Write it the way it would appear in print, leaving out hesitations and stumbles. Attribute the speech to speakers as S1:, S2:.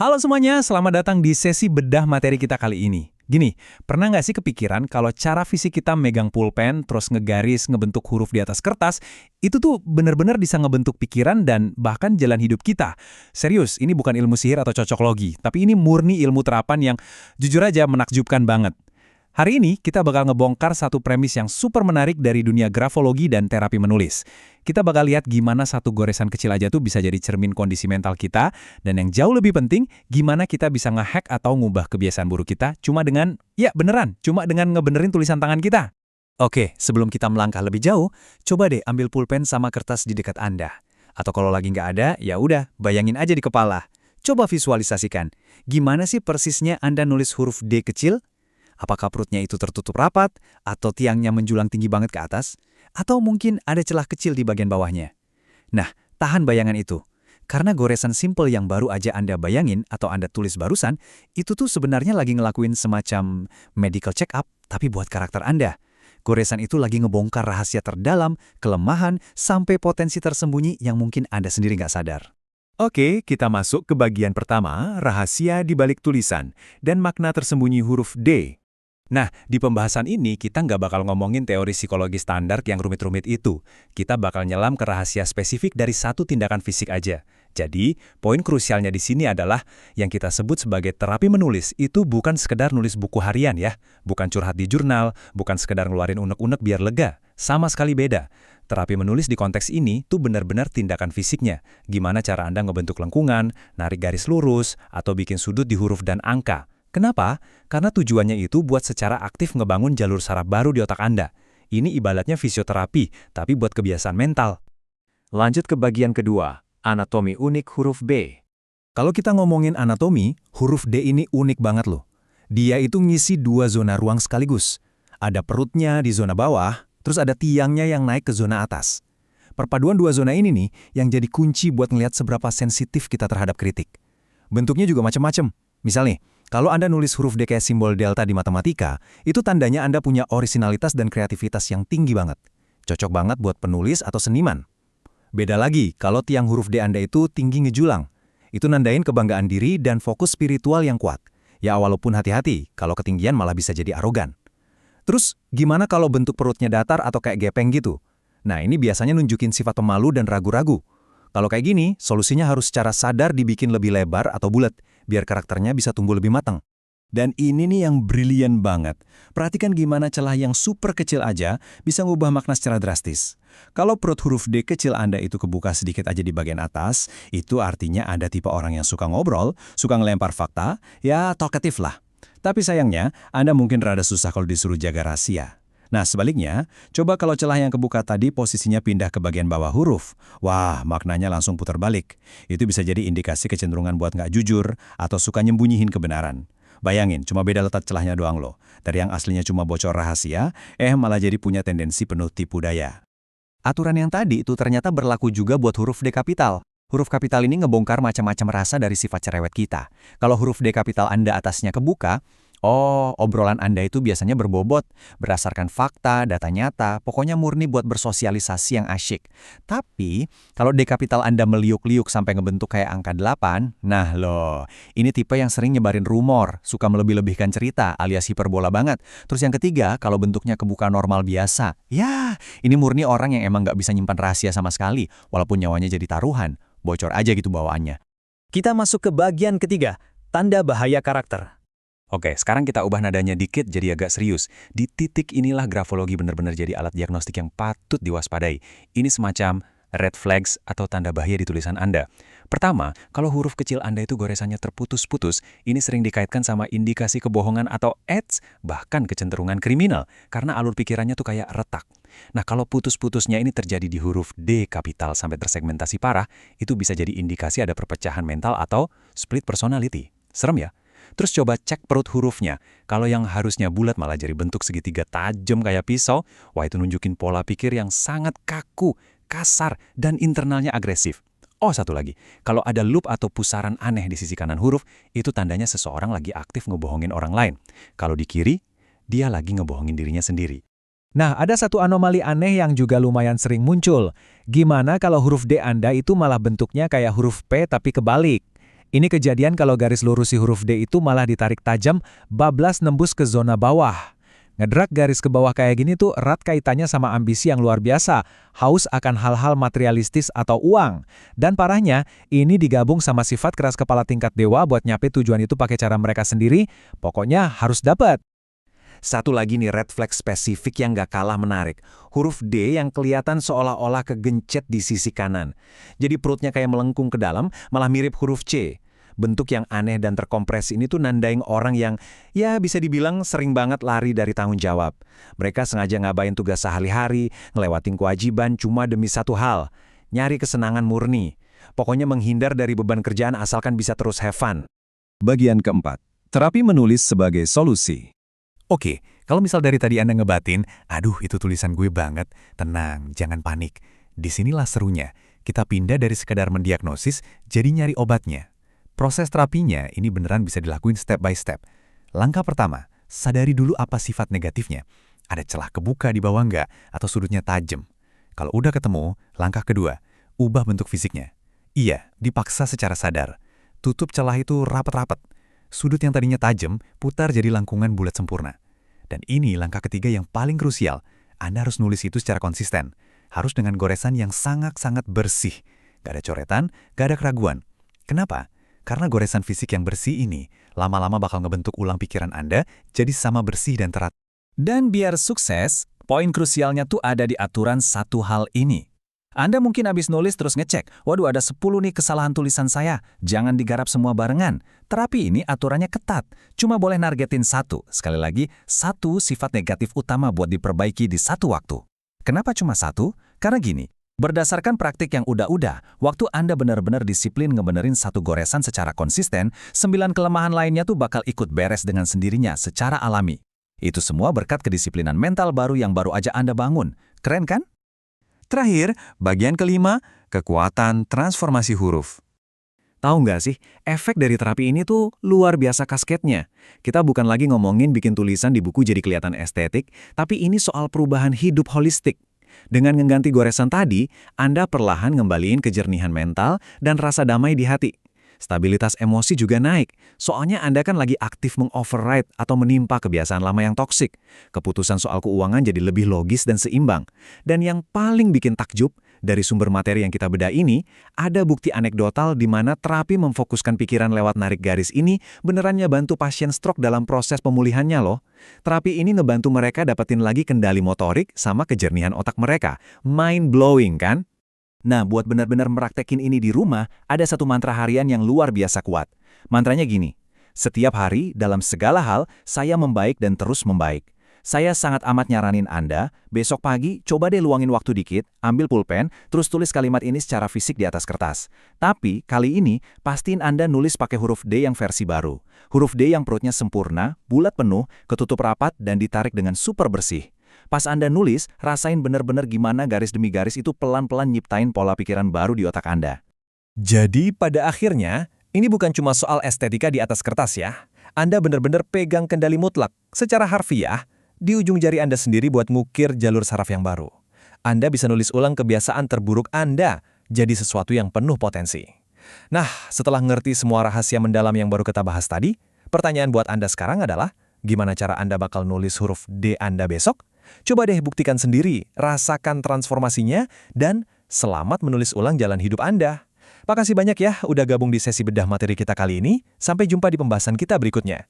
S1: Halo semuanya, selamat datang di sesi bedah materi kita kali ini. Gini, pernah nggak sih kepikiran kalau cara fisik kita megang pulpen, terus ngegaris, ngebentuk huruf di atas kertas, itu tuh bener-bener bisa ngebentuk pikiran dan bahkan jalan hidup kita? Serius, ini bukan ilmu sihir atau cocok logi, tapi ini murni ilmu terapan yang jujur aja menakjubkan banget. Hari ini kita bakal ngebongkar satu premis yang super menarik dari dunia grafologi dan terapi menulis. Kita bakal lihat gimana satu goresan kecil aja tuh bisa jadi cermin kondisi mental kita, dan yang jauh lebih penting, gimana kita bisa ngehack atau ngubah kebiasaan buruk kita cuma dengan, ya beneran, cuma dengan ngebenerin tulisan tangan kita. Oke, sebelum kita melangkah lebih jauh, coba deh ambil pulpen sama kertas di dekat Anda. Atau kalau lagi nggak ada, ya udah, bayangin aja di kepala. Coba visualisasikan, gimana sih persisnya Anda nulis huruf D kecil? Apakah perutnya itu tertutup rapat, atau tiangnya menjulang tinggi banget ke atas, atau mungkin ada celah kecil di bagian bawahnya? Nah, tahan bayangan itu. Karena goresan simple yang baru aja Anda bayangin atau Anda tulis barusan, itu tuh sebenarnya lagi ngelakuin semacam medical check-up, tapi buat karakter Anda. Goresan itu lagi ngebongkar rahasia terdalam, kelemahan, sampai potensi tersembunyi yang mungkin Anda sendiri nggak sadar. Oke, kita masuk ke bagian pertama, rahasia di balik tulisan, dan makna tersembunyi huruf D. Nah, di pembahasan ini kita nggak bakal ngomongin teori psikologi standar yang rumit-rumit itu. Kita bakal nyelam ke rahasia spesifik dari satu tindakan fisik aja. Jadi, poin krusialnya di sini adalah yang kita sebut sebagai terapi menulis itu bukan sekedar nulis buku harian ya. Bukan curhat di jurnal, bukan sekedar ngeluarin unek-unek biar lega. Sama sekali beda. Terapi menulis di konteks ini tuh benar-benar tindakan fisiknya. Gimana cara Anda ngebentuk lengkungan, narik garis lurus, atau bikin sudut di huruf dan angka. Kenapa? Karena tujuannya itu buat secara aktif ngebangun jalur saraf baru di otak Anda. Ini ibaratnya fisioterapi, tapi buat kebiasaan mental. Lanjut ke bagian kedua, anatomi unik huruf B. Kalau kita ngomongin anatomi, huruf D ini unik banget loh. Dia itu ngisi dua zona ruang sekaligus. Ada perutnya di zona bawah, terus ada tiangnya yang naik ke zona atas. Perpaduan dua zona ini nih yang jadi kunci buat ngelihat seberapa sensitif kita terhadap kritik. Bentuknya juga macam-macam. Misal nih, kalau Anda nulis huruf D kayak simbol delta di matematika, itu tandanya Anda punya orisinalitas dan kreativitas yang tinggi banget. Cocok banget buat penulis atau seniman. Beda lagi kalau tiang huruf D Anda itu tinggi ngejulang. Itu nandain kebanggaan diri dan fokus spiritual yang kuat. Ya walaupun hati-hati, kalau ketinggian malah bisa jadi arogan. Terus, gimana kalau bentuk perutnya datar atau kayak gepeng gitu? Nah, ini biasanya nunjukin sifat pemalu dan ragu-ragu. Kalau kayak gini, solusinya harus secara sadar dibikin lebih lebar atau bulat, biar karakternya bisa tumbuh lebih matang. Dan ini nih yang brilian banget. Perhatikan gimana celah yang super kecil aja bisa ngubah makna secara drastis. Kalau perut huruf D kecil Anda itu kebuka sedikit aja di bagian atas, itu artinya Anda tipe orang yang suka ngobrol, suka ngelempar fakta, ya talkatif lah. Tapi sayangnya, Anda mungkin rada susah kalau disuruh jaga rahasia. Nah, sebaliknya, coba kalau celah yang kebuka tadi posisinya pindah ke bagian bawah huruf. Wah, maknanya langsung putar balik. Itu bisa jadi indikasi kecenderungan buat nggak jujur atau suka nyembunyiin kebenaran. Bayangin, cuma beda letak celahnya doang loh. Dari yang aslinya cuma bocor rahasia, malah jadi punya tendensi penuh tipu daya. Aturan yang tadi itu ternyata berlaku juga buat huruf D kapital. Huruf kapital ini ngebongkar macam-macam rasa dari sifat cerewet kita. Kalau huruf D kapital Anda atasnya kebuka, obrolan Anda itu biasanya berbobot, berdasarkan fakta, data nyata, pokoknya murni buat bersosialisasi yang asyik. Tapi, kalau D kapital Anda meliuk-liuk sampai ngebentuk kayak angka 8, nah loh, ini tipe yang sering nyebarin rumor, suka melebih-lebihkan cerita, alias hiperbola banget. Terus yang ketiga, kalau bentuknya kebuka normal biasa, ya, ini murni orang yang emang nggak bisa nyimpan rahasia sama sekali, walaupun nyawanya jadi taruhan, bocor aja gitu bawaannya. Kita masuk ke bagian ketiga, tanda bahaya karakter. Oke, sekarang kita ubah nadanya dikit jadi agak serius. Di titik inilah grafologi benar-benar jadi alat diagnostik yang patut diwaspadai. Ini semacam red flags atau tanda bahaya di tulisan Anda. Pertama, kalau huruf kecil Anda itu goresannya terputus-putus, ini sering dikaitkan sama indikasi kebohongan atau bahkan kecenderungan kriminal, karena alur pikirannya tuh kayak retak. Nah, kalau putus-putusnya ini terjadi di huruf D kapital sampai tersegmentasi parah, itu bisa jadi indikasi ada perpecahan mental atau split personality. Serem ya? Terus coba cek perut hurufnya. Kalau yang harusnya bulat malah jadi bentuk segitiga tajam kayak pisau, wah itu nunjukin pola pikir yang sangat kaku, kasar, dan internalnya agresif. Oh, satu lagi. Kalau ada loop atau pusaran aneh di sisi kanan huruf, itu tandanya seseorang lagi aktif ngebohongin orang lain. Kalau di kiri, dia lagi ngebohongin dirinya sendiri. Nah, ada satu anomali aneh yang juga lumayan sering muncul. Gimana kalau huruf D Anda itu malah bentuknya kayak huruf P tapi kebalik? Ini kejadian kalau garis lurus si huruf D itu malah ditarik tajam, bablas nembus ke zona bawah. Ngedrag garis ke bawah kayak gini tuh erat kaitannya sama ambisi yang luar biasa, haus akan hal-hal materialistis atau uang. Dan parahnya, ini digabung sama sifat keras kepala tingkat dewa buat nyampe tujuan itu pakai cara mereka sendiri, pokoknya harus dapat. Satu lagi nih red flag spesifik yang gak kalah menarik. Huruf D yang kelihatan seolah-olah kegencet di sisi kanan. Jadi perutnya kayak melengkung ke dalam, malah mirip huruf C. Bentuk yang aneh dan terkompresi ini tuh nandain orang yang, ya bisa dibilang sering banget lari dari tanggung jawab. Mereka sengaja ngabain tugas sehari-hari, ngelewatin kewajiban cuma demi satu hal, nyari kesenangan murni. Pokoknya menghindar dari beban kerjaan asalkan bisa terus have fun.
S2: Bagian keempat, terapi menulis sebagai solusi.
S1: Oke, kalau misal dari tadi Anda ngebatin, aduh itu tulisan gue banget, tenang, jangan panik. Disinilah serunya, kita pindah dari sekadar mendiagnosis, jadi nyari obatnya. Proses terapinya ini beneran bisa dilakuin step by step. Langkah pertama, sadari dulu apa sifat negatifnya. Ada celah kebuka di bawah nggak, atau sudutnya tajam. Kalau udah ketemu, langkah kedua, ubah bentuk fisiknya. Iya, dipaksa secara sadar. Tutup celah itu rapat-rapat. Sudut yang tadinya tajam, putar jadi langkungan bulat sempurna. Dan ini langkah ketiga yang paling krusial. Anda harus nulis itu secara konsisten. Harus dengan goresan yang sangat-sangat bersih. Gak ada coretan, gak ada keraguan. Kenapa? Karena goresan fisik yang bersih ini lama-lama bakal ngebentuk ulang pikiran Anda jadi sama bersih dan teratur. Dan biar sukses, poin krusialnya tuh ada di aturan satu hal ini. Anda mungkin habis nulis terus ngecek, waduh ada 10 nih kesalahan tulisan saya, jangan digarap semua barengan. Terapi ini aturannya ketat, cuma boleh nargetin satu. Sekali lagi, satu sifat negatif utama buat diperbaiki di satu waktu. Kenapa cuma satu? Karena gini, berdasarkan praktik yang udah-udah, waktu Anda benar-benar disiplin ngebenerin satu goresan secara konsisten, 9 kelemahan lainnya tuh bakal ikut beres dengan sendirinya secara alami. Itu semua berkat kedisiplinan mental baru yang baru aja Anda bangun. Keren kan? Terakhir, bagian kelima, kekuatan transformasi huruf. Tahu nggak sih, efek dari terapi ini tuh luar biasa kasketnya. Kita bukan lagi ngomongin bikin tulisan di buku jadi kelihatan estetik, tapi ini soal perubahan hidup holistik. Dengan mengganti goresan tadi, Anda perlahan ngembaliin kejernihan mental dan rasa damai di hati. Stabilitas emosi juga naik, soalnya Anda kan lagi aktif mengoverride atau menimpa kebiasaan lama yang toksik. Keputusan soal keuangan jadi lebih logis dan seimbang. Dan yang paling bikin takjub, dari sumber materi yang kita bedah ini, ada bukti anekdotal di mana terapi memfokuskan pikiran lewat narik garis ini benerannya bantu pasien stroke dalam proses pemulihannya loh. Terapi ini ngebantu mereka dapetin lagi kendali motorik sama kejernihan otak mereka. Mind-blowing kan? Nah, buat benar-benar meraktekin ini di rumah, ada satu mantra harian yang luar biasa kuat. Mantranya gini, setiap hari dalam segala hal, saya membaik dan terus membaik. Saya sangat amat nyaranin Anda, besok pagi coba deh luangin waktu dikit, ambil pulpen, terus tulis kalimat ini secara fisik di atas kertas. Tapi, kali ini, pastiin Anda nulis pakai huruf D yang versi baru. Huruf D yang perutnya sempurna, bulat penuh, ketutup rapat, dan ditarik dengan super bersih. Pas Anda nulis, rasain bener-bener gimana garis demi garis itu pelan-pelan nyiptain pola pikiran baru di otak Anda. Jadi pada akhirnya, ini bukan cuma soal estetika di atas kertas ya. Anda bener-bener pegang kendali mutlak, secara harfiah, di ujung jari Anda sendiri buat ngukir jalur saraf yang baru. Anda bisa nulis ulang kebiasaan terburuk Anda, jadi sesuatu yang penuh potensi. Nah, setelah ngerti semua rahasia mendalam yang baru kita bahas tadi, pertanyaan buat Anda sekarang adalah, gimana cara Anda bakal nulis huruf D Anda besok? Coba deh buktikan sendiri, rasakan transformasinya, dan selamat menulis ulang jalan hidup Anda. Makasih banyak ya udah gabung di sesi bedah materi kita kali ini. Sampai jumpa di pembahasan kita berikutnya.